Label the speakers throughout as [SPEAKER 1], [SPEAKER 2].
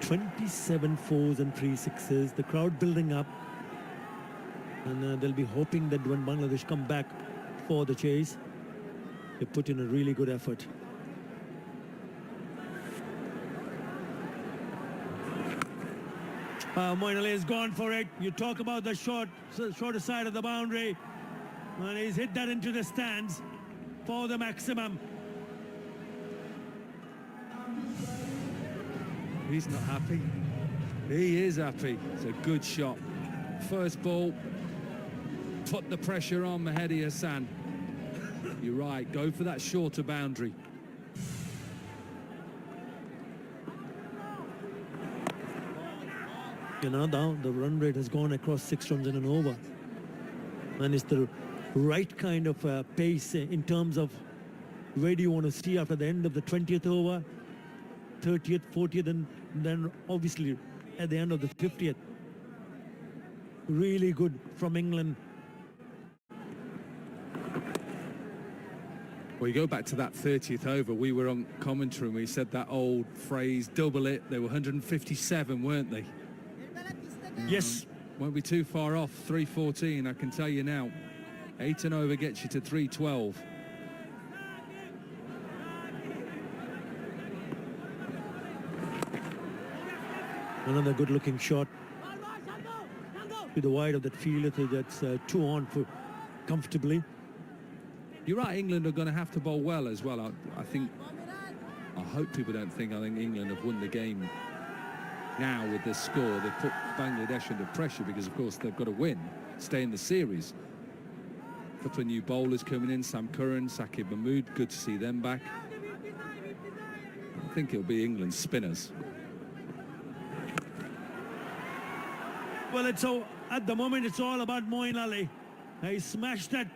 [SPEAKER 1] 27 fours and 3 sixes. The crowd building up, and they'll be hoping that when Bangladesh come back for the chase, they put in a really good effort. Moeen Ali has gone for it. You talk about the shorter side of the boundary, and he's hit that into the stands for the maximum.
[SPEAKER 2] He's not happy. He is happy. It's a good shot. First ball, put the pressure on Mehdi Hassan. You're right, go for that shorter boundary.
[SPEAKER 1] You know, now the run rate has gone across 6 runs in an over, and it's the right kind of pace in terms of where do you want to see after the end of the 20th over, 30th, 40th, and then obviously at the end of the 50th. Really good from England.
[SPEAKER 2] Well, you go back to that 30th over, we were on commentary and we said that old phrase, double it. They were 157, weren't they?
[SPEAKER 1] Yes.
[SPEAKER 2] Won't be too far off, 314, I can tell you now. 8 and over gets you to 312.
[SPEAKER 1] Another good-looking shot to the wide of that field. That's 2 on for comfortably.
[SPEAKER 2] You're right, England are going to have to bowl well as well. I hope people don't think I think England have won the game now with this score. They've put Bangladesh under pressure because, of course, they've got to win, stay in the series. A couple of new bowlers coming in, Sam Curran, Saqib Mahmood, good to see them back. I think it'll be England's spinners.
[SPEAKER 1] Well, at the moment, it's all about Moeen Ali. He smashed that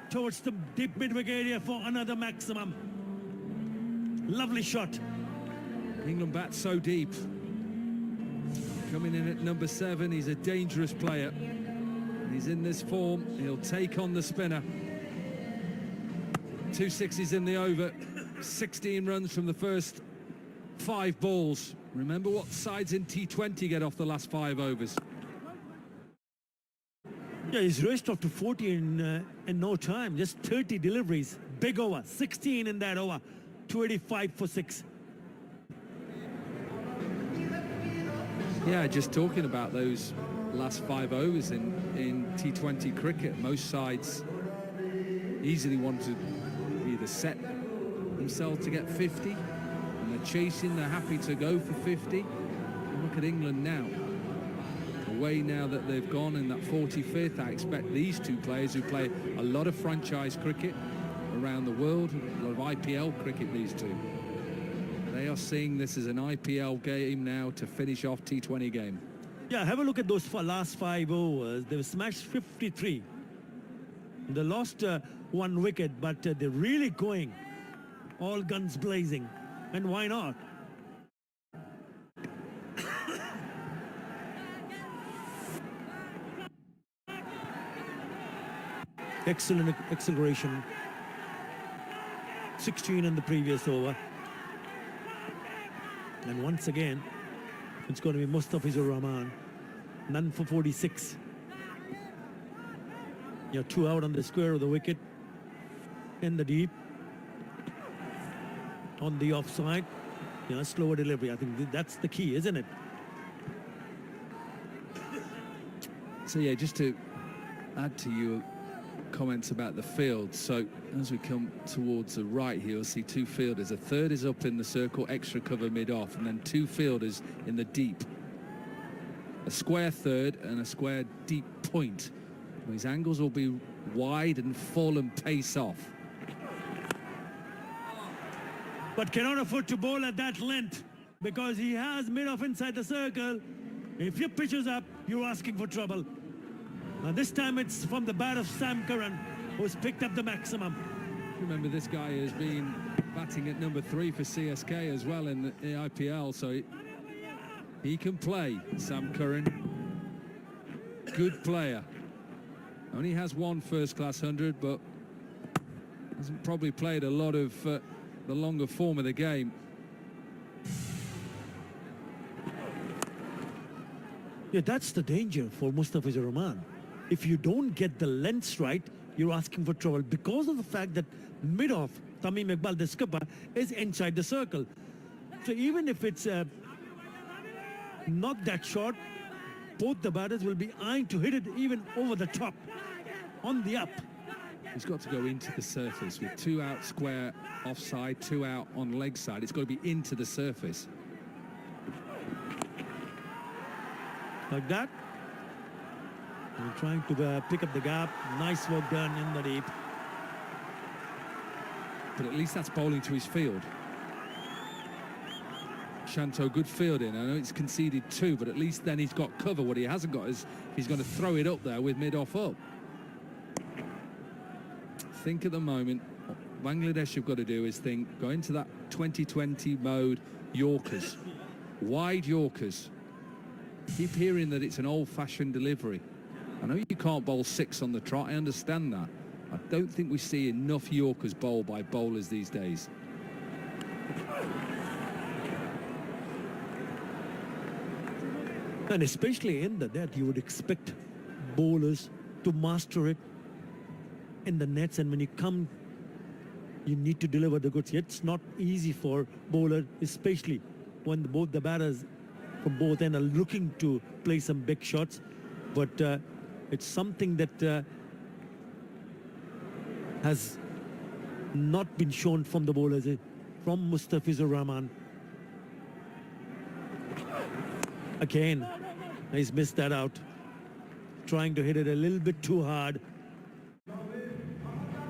[SPEAKER 1] towards the deep mid-wicket area for another maximum. Lovely shot.
[SPEAKER 2] England bat so deep. Coming in at number 7, he's a dangerous player. He's in this form, he'll take on the spinner. 2 sixes in the over, 16 runs from the first 5 balls. Remember what sides in T20 get off the last 5 overs.
[SPEAKER 1] Yeah, he's raced off to 40 in no time. Just 30 deliveries. Big over. 16 in that over. 285 for 6.
[SPEAKER 2] Yeah, just talking about those last 5 overs in T20 cricket. Most sides easily want to either set themselves to get 50, and they're chasing, they're happy to go for 50. And look at England now. Away now that they've gone in that 45th, I expect these 2 players who play a lot of franchise cricket around the world, a lot of IPL cricket, these 2. They are seeing this as an IPL game now to finish off T20 game.
[SPEAKER 1] Yeah, have a look at those last 5 overs. They've smashed 53. They lost 1 wicket, but they're really going all guns blazing. And why not? Excellent acceleration. 16 in the previous over. And once again, it's going to be Mustafizur Rahman. None for 46. You're 2 out on the square of the wicket. In the deep. On the offside. Slower delivery. I think that's the key, isn't it?
[SPEAKER 2] So yeah, just to add to your comments about the field, so as we come towards the right here, you'll see 2 fielders. A third is up in the circle, extra cover mid-off, and then 2 fielders in the deep. A square third and a square deep point. These angles will be wide and full and pace off.
[SPEAKER 1] But cannot afford to bowl at that length because he has mid-off inside the circle. If your pitch is up, you're asking for trouble. Now this time it's from the bat of Sam Curran, who's picked up the maximum.
[SPEAKER 2] Remember, this guy has been batting at number 3 for CSK as well in the IPL, so he can play. Sam Curran, good player. Only has 1 first-class 100, but hasn't probably played a lot of the longer form of the game.
[SPEAKER 1] Yeah, that's the danger for Mustafizur Rahman. If you don't get the lengths right, you're asking for trouble because of the fact that mid-off, Tamim Iqbal, the skipper, is inside the circle. So even if it's not that short, both the batters will be eyeing to hit it even over the top, on the up.
[SPEAKER 2] He's got to go into the surface with 2 out square offside, 2 out on leg side. It's got to be into the surface.
[SPEAKER 1] Like that. We're trying to pick up the gap. Nice work done in the deep.
[SPEAKER 2] But at least that's bowling to his field. Shanto, good fielding. I know it's conceded 2, but at least then he's got cover. What he hasn't got is he's going to throw it up there with mid-off up. I think at the moment, what Bangladesh have got to do is go into that 2020 mode, Yorkers. Wide Yorkers. Keep hearing that it's an old-fashioned delivery. I know you can't bowl 6 on the trot, I understand that. I don't think we see enough Yorkers bowled by bowlers these days.
[SPEAKER 1] And especially in the net, you would expect bowlers to master it in the nets, and when you come, you need to deliver the goods. It's not easy for bowler, especially when both the batters from both ends are looking to play some big shots. But it's something that has not been shown from the bowlers, from Mustafizur Rahman. Again, he's missed that out. Trying to hit it a little bit too hard.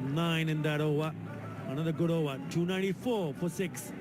[SPEAKER 1] 9 in that over. Another good over. 294 for 6.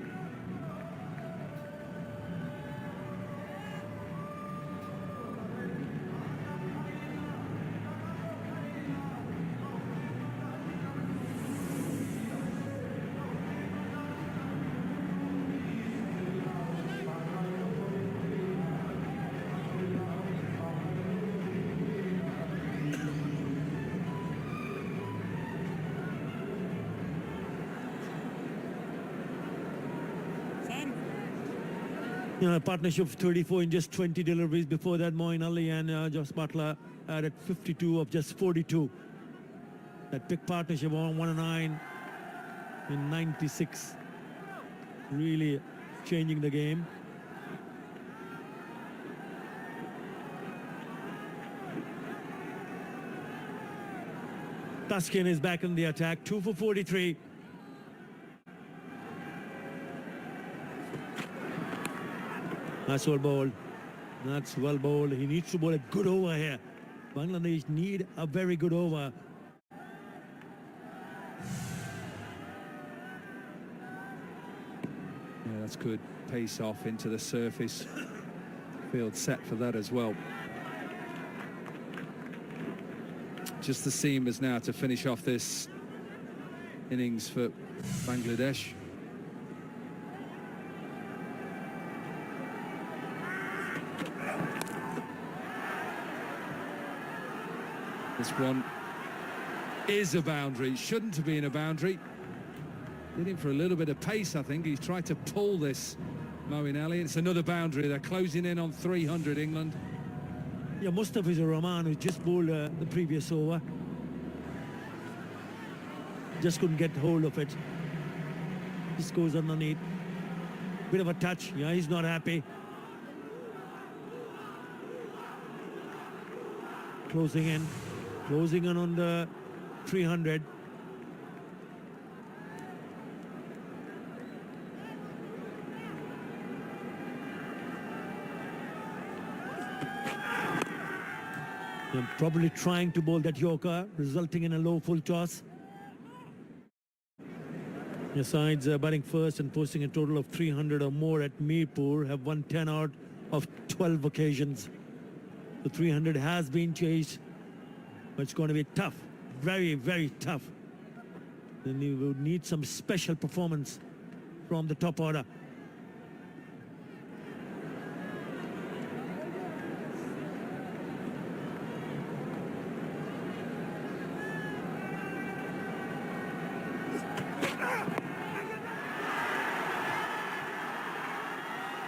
[SPEAKER 1] You know, a partnership of 34 in just 20 deliveries. Before that, Moeen Ali and Josh Butler added 52 of just 42. That big partnership on 109 in 96. Really changing the game. Taskin is back in the attack. 2 for 43. That's well bowled. That's well bowled. He needs to bowl a good over here. Bangladesh need a very good over.
[SPEAKER 2] Yeah, that's good. Pace off into the surface. Field set for that as well. Just the seamers now to finish off this innings for Bangladesh. This one is a boundary. Shouldn't have been a boundary. Did him for a little bit of pace, I think. He's tried to pull this, Moeen Ali. It's another boundary. They're closing in on 300, England.
[SPEAKER 1] Yeah, Mustafizur Rahman, who just bowled the previous over, just couldn't get hold of it. Just goes underneath. Bit of a touch. Yeah, he's not happy. Closing in on the 300. I'm probably trying to bowl that Yorker, resulting in a low full toss. The sides batting first and posting a total of 300 or more at Mirpur have won 10 out of 12 occasions. The 300 has been chased, but it's going to be tough, very, very tough. Then you will need some special performance from the top order.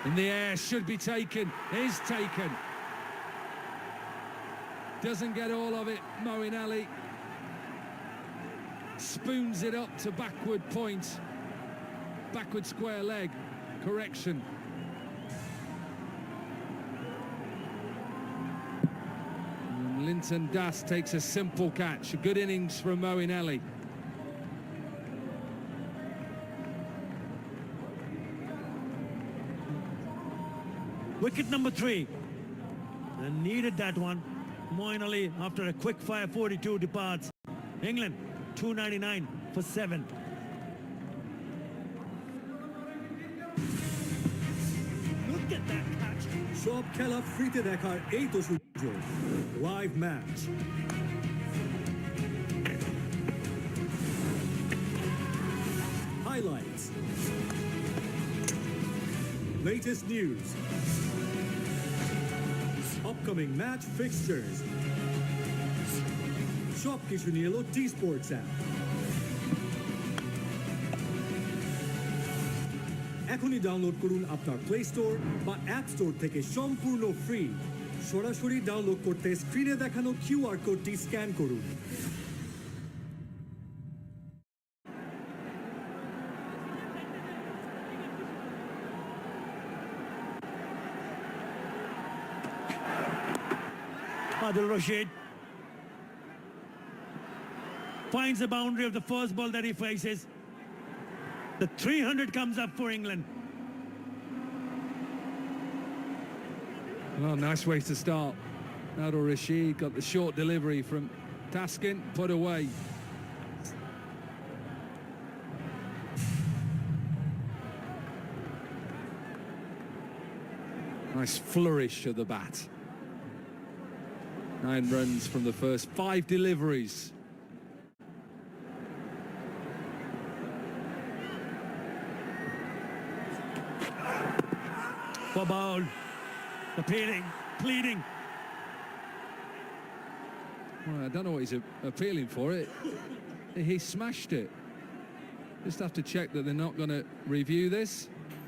[SPEAKER 2] In the air, should be taken, is taken. Doesn't get all of it, Moeen spoons it up to backward point. Backward square leg, correction. And Linton Das takes a simple catch. A good innings from Moeen.
[SPEAKER 1] Wicket number 3. And needed that one. Moeen after a quick fire 42 departs. England 299 for 7. Look at that catch.
[SPEAKER 3] সব খেলা ফ্রিতে দেখার এই তো সুযোগ live match highlights latest news upcoming match fixtures সবকিছু নিয়ে এলো টি স্পোর্টস অ্যাপ এখনই ডাউনলোড করুন আপনার প্লে স্টোর বা অ্যাপ স্টোর থেকে সম্পূর্ণ ফ্রি সরাসরি ডাউনলোড করতে স্ক্রিনে দেখানো কিউআর কোডটি স্ক্যান করুন
[SPEAKER 1] Adil Rashid finds the boundary of the first ball that he faces. The 300 comes up for England.
[SPEAKER 2] Well, nice way to start. Adil Rashid got the short delivery from Taskin, put away. Nice flourish of the bat. 9 runs from the first 5 deliveries.
[SPEAKER 1] For ball, appealing, pleading.
[SPEAKER 2] Well, I don't know what he's appealing for. He smashed it. Just have to check that they're not going to review this.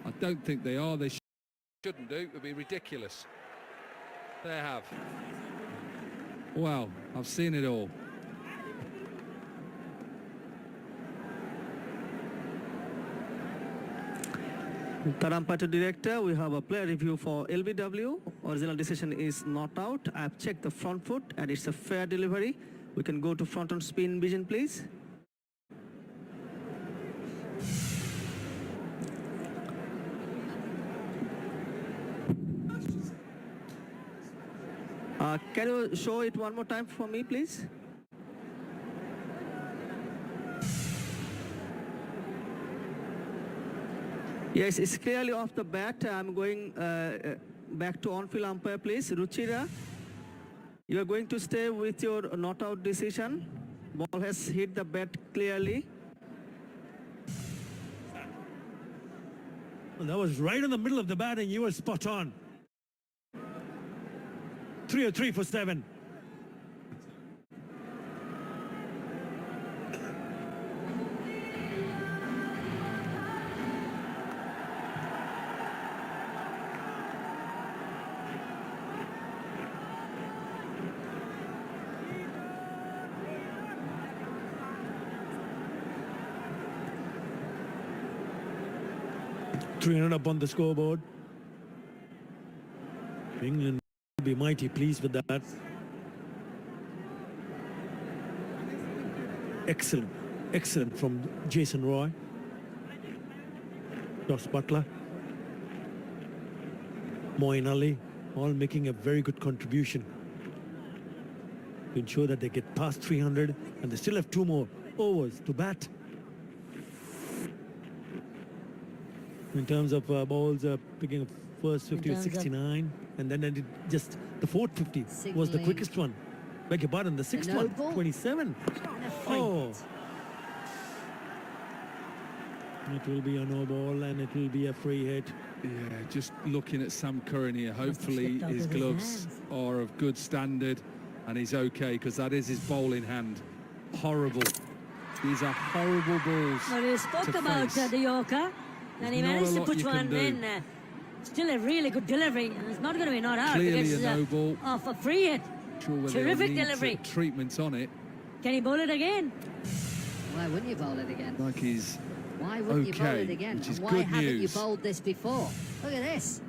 [SPEAKER 2] I don't think they are. They shouldn't do. It would be ridiculous. They have. Well, I've seen it all.
[SPEAKER 4] Tarampatu director, we have a player review for LBW. Original decision is not out. I've checked the front foot and it's a fair delivery. We can go to front on spin vision, please. Can you show it one more time for me, please? Yes, it's clearly off the bat. I'm going back to on-field umpire, please. Ruchira, you are going to stay with your not out decision. Ball has hit the bat clearly.
[SPEAKER 1] Well, that was right in the middle of the bat and you were spot on. 3 for 7. $300 up on the scoreboard. England will be mighty pleased with that. Excellent, excellent from Jason Roy. Josh Butler, Moeen Ali, all making a very good contribution to ensure that they get past 300 and they still have 2 more overs to bat. In terms of balls picking up first 50 to 69 and then it just the fourth 50 was the quickest one. Beg your pardon, the sixth one 27. Oh, it will be a no ball and it will be a free hit.
[SPEAKER 2] Yeah, just looking at Sam Curran here. Hopefully his gloves are of good standard and he's okay, because that is his bowling hand. Horrible. These are horrible balls.
[SPEAKER 5] Well, you spoke about the Yorker, and he managed to put one in. Still a really good delivery, and it's not going to be not out.
[SPEAKER 2] Clearly
[SPEAKER 5] because
[SPEAKER 2] a no ball.
[SPEAKER 5] Off a free hit.
[SPEAKER 2] sure whether he'll
[SPEAKER 5] Terrific
[SPEAKER 2] need
[SPEAKER 5] delivery.
[SPEAKER 2] treatment on it.
[SPEAKER 5] Can he bowl it again?
[SPEAKER 6] Why wouldn't you bowl it again?
[SPEAKER 2] Like he's
[SPEAKER 6] Why wouldn't you bowl
[SPEAKER 2] okay,
[SPEAKER 6] it again?
[SPEAKER 2] which is
[SPEAKER 6] And why
[SPEAKER 2] good
[SPEAKER 6] haven't you
[SPEAKER 2] news.
[SPEAKER 6] bowled this before? Look at this.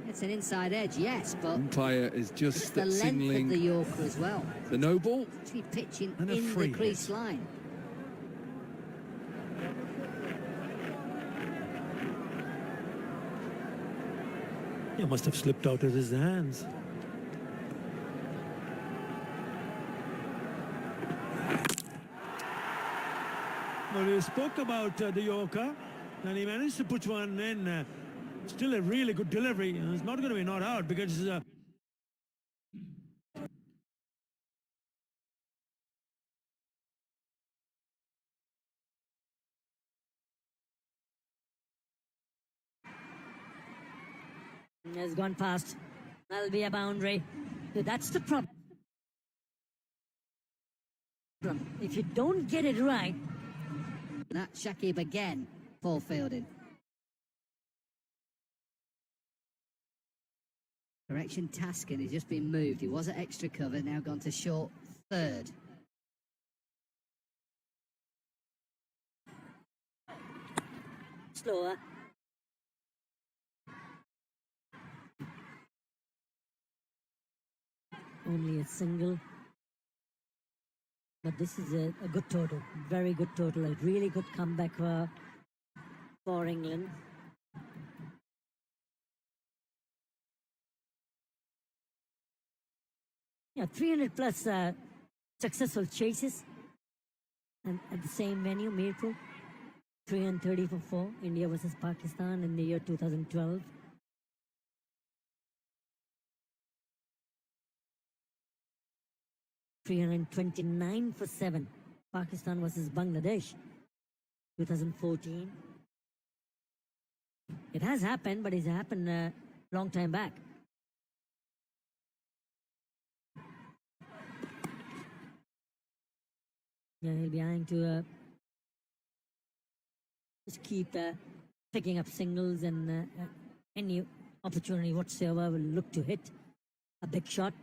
[SPEAKER 6] It's an inside edge, yes, but
[SPEAKER 2] umpire is
[SPEAKER 6] it's
[SPEAKER 2] just
[SPEAKER 6] the length of
[SPEAKER 2] signalling
[SPEAKER 6] the Yorker as well.
[SPEAKER 2] the no ball.
[SPEAKER 6] Actually pitching
[SPEAKER 2] And a
[SPEAKER 6] in
[SPEAKER 2] free
[SPEAKER 6] the crease
[SPEAKER 2] hit.
[SPEAKER 6] line.
[SPEAKER 1] He must have slipped out of his hands. Well, we spoke about the Yorker, and he managed to put one in. Still a really good delivery. It's not going to be not out because
[SPEAKER 5] Has gone past. That'll be a boundary. So that's the problem. If you don't get it right,
[SPEAKER 6] That Shakib again, poor fielding. Correction, Taskin has just been moved. He was at extra cover, now gone to short third.
[SPEAKER 5] slower. Only a single. But this is a good total. Very good total. A really good comeback for England. Yeah, 300 plus successful chases. And at the same venue, Mirpur. 330 for 4. India versus Pakistan in the year 2012. $329 for 7. Pakistan versus Bangladesh, 2014. It has happened, but it's happened a long time back. Yeah, he'll be eyeing to just keep picking up singles and any opportunity whatsoever will look to hit a big shot.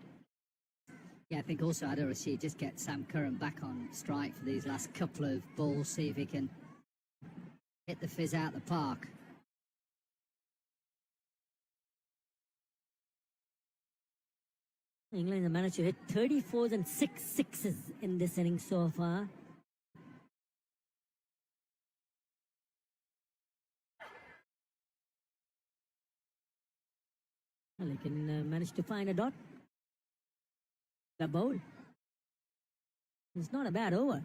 [SPEAKER 6] Yeah, I think also Adil Rashid just get Sam Curran back on strike for these last couple of balls, see if he can hit the fizz out the park.
[SPEAKER 5] England have managed to hit 34s and 6 sixes in this inning so far. Well, they can manage to find a dot. The bowl. It's not a bad over.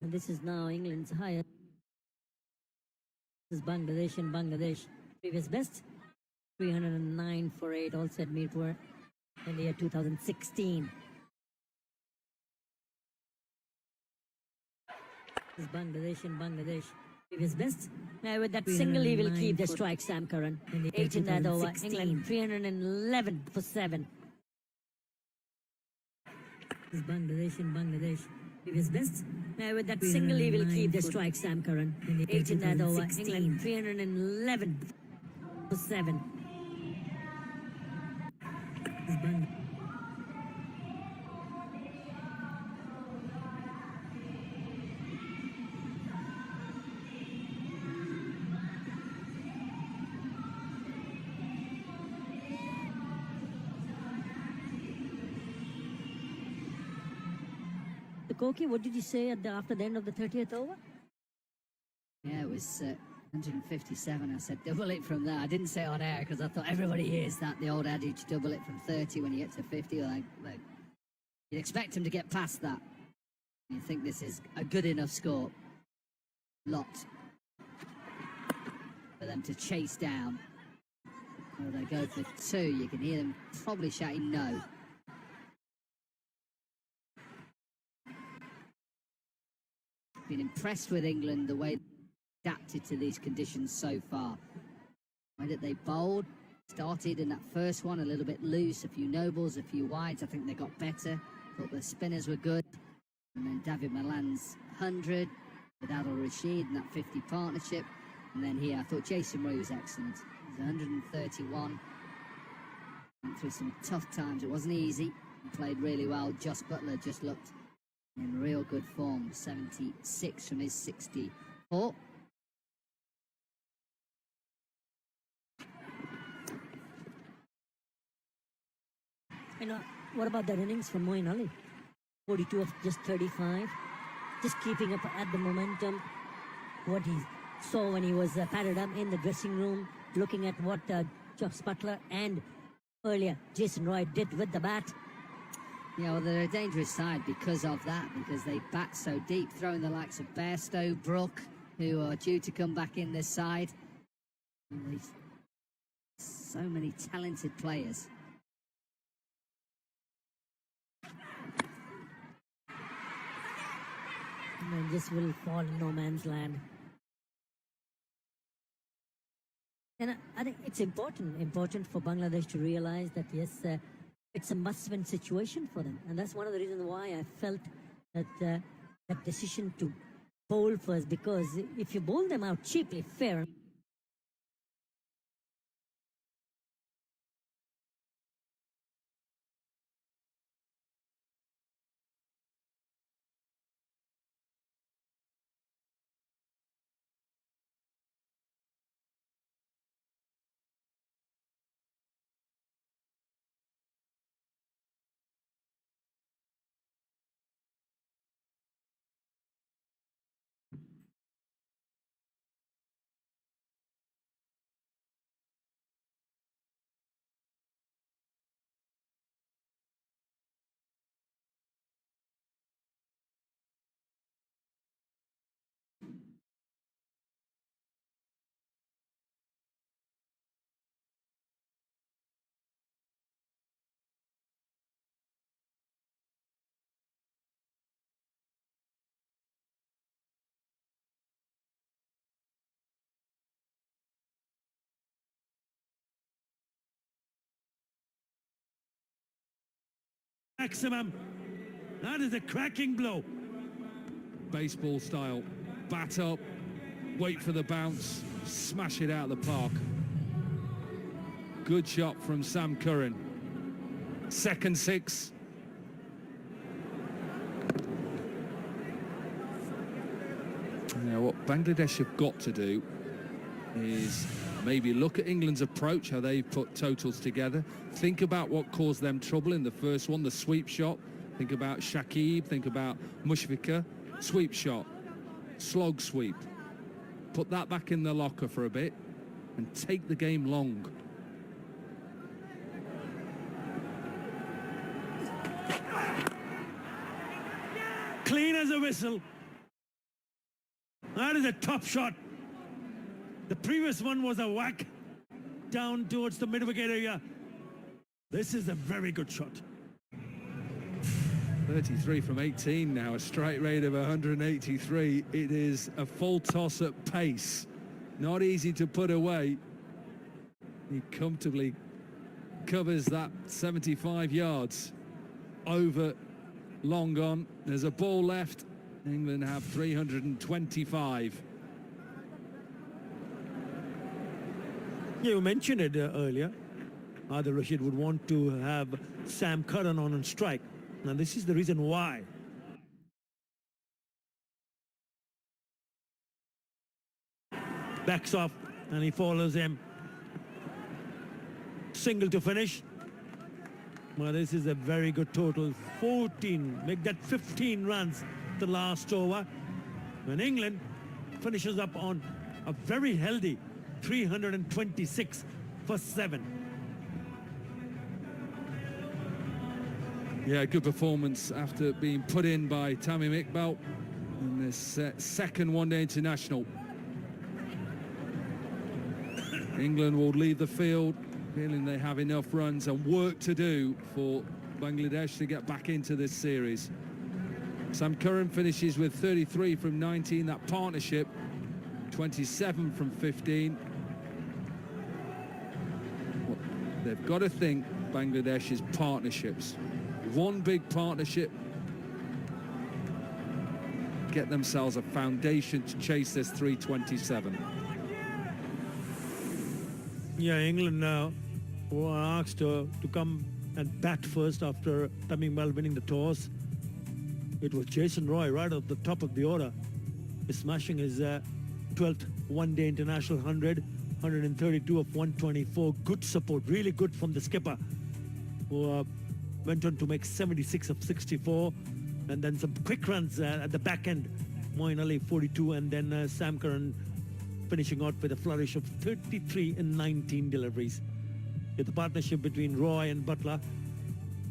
[SPEAKER 5] And this is now England's highest. This is Bangladesh and Bangladesh. Previous best, 309 for 8, also at Mirpur in the year 2016. This is Bangladesh and Bangladesh. Previous best. Now with that single, he will keep the strike, Sam Curran. 8 in that over. England 311 for 7. This is Bangladesh and Bangladesh. Previous best. Now with that single, he will keep the strike, Sam Curran. 8 in that over. England 311 for 7. This is Bangladesh. Koki, what did you say after the end of the 30th over?
[SPEAKER 6] Yeah, it was 157. I said double it from there. I didn't say it on air because I thought everybody hears that, the old adage, double it from 30 when you get to 50. Like, you'd expect them to get past that. You think this is a good enough score. Lot for them to chase down. Or they go for 2. You can hear them probably shouting no. Been impressed with England, the way they adapted to these conditions so far. The way that they bowled, started in that first one a little bit loose, a few no balls, a few wides. I think they got better. Thought the spinners were good. And then David Malan's 100 with Adil Rashid and that 50 partnership. And then here, I thought Jason Roy was excellent. He's 131. Went through some tough times. It wasn't easy. He played really well. Joss Butler just looked in real good form. 76 from his 64.
[SPEAKER 5] And what about that innings from Moeen Ali? 42 of just 35. Just keeping up at the momentum. What he saw when he was padded up in the dressing room, looking at what Joss Butler and earlier Jason Roy did with the bat.
[SPEAKER 6] Yeah, well, they're a dangerous side because of that, because they bat so deep, throwing the likes of Bairstow, Brook, who are due to come back in this side. And so many talented players.
[SPEAKER 5] And this will fall in no man's land. And I think it's important for Bangladesh to realize that yes, it's a must-win situation for them, and that's one of the reasons why I felt that that decision to bowl first, because if you bowl them out cheaply, fair.
[SPEAKER 1] Maximum. That is a cracking blow.
[SPEAKER 2] Baseball style. Bat up, wait for the bounce, smash it out of the park. Good shot from Sam Curran. Second six. Now what Bangladesh have got to do is maybe look at England's approach, how they've put totals together. Think about what caused them trouble in the first one, the sweep shot. Think about Shakib, think about Mushfiqur. Sweep shot, slog sweep. Put that back in the locker for a bit and take the game long.
[SPEAKER 1] Clean as a whistle. That is a top shot. The previous one was a whack down towards the mid-wicket area. This is a very good shot.
[SPEAKER 2] 33 from 18 now, a strike rate of 183. It is a full toss at pace. Not easy to put away. He comfortably covers that 75 yards over long on. There's a ball left. England have 325.
[SPEAKER 1] You mentioned it earlier. Adil Rashid would want to have Sam Curran on strike. Now this is the reason why. Backs off and he follows him. Single to finish. Well, this is a very good total. 14, make that 15 runs the last over. When England finishes up on a very healthy 326 for 7.
[SPEAKER 2] Yeah, good performance after being put in by Tamim Iqbal in this second one-day international. England will leave the field feeling they have enough runs and work to do for Bangladesh to get back into this series. Sam Curran finishes with 33 from 19, that partnership, 27 from 15. Well, they've got to think Bangladesh is partnerships. One big partnership, get themselves a foundation to chase this 327.
[SPEAKER 1] Yeah, England were asked to come and bat first after Tamim winning the toss. It was Jason Roy right at the top of the order, smashing his 12th one-day international 132 of 124. Good support, really good from the skipper, who went on to make 76 of 64, and then some quick runs at the back end. Moeen Ali 42, and then Sam Curran finishing out with a flourish of 33 in 19 deliveries. With the partnership between Roy and Butler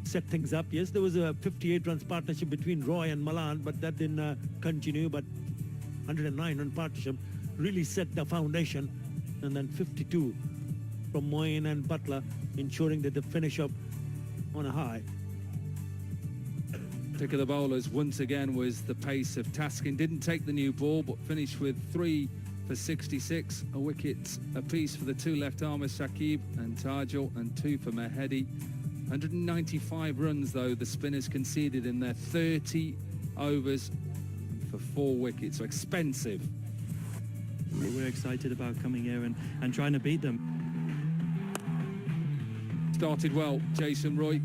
[SPEAKER 1] set things up. Yes, there was a 58 runs partnership between Roy and Malan, but that didn't continue. But 109 run partnership really set the foundation, and then 52 from Moeen and Butler, ensuring that they finish up on a high.
[SPEAKER 2] Pick of the bowlers once again was the pace of Taskin. Didn't take the new ball, but finished with 3 for 66, a wicket apiece for the two left-armers, Shakib and Tajul, and 2 for Mehedi. 195 runs, though, the spinners conceded in their 30 overs for 4 wickets, so expensive.
[SPEAKER 7] We're excited about coming here and trying to beat them.
[SPEAKER 2] Started well, Jason Roy.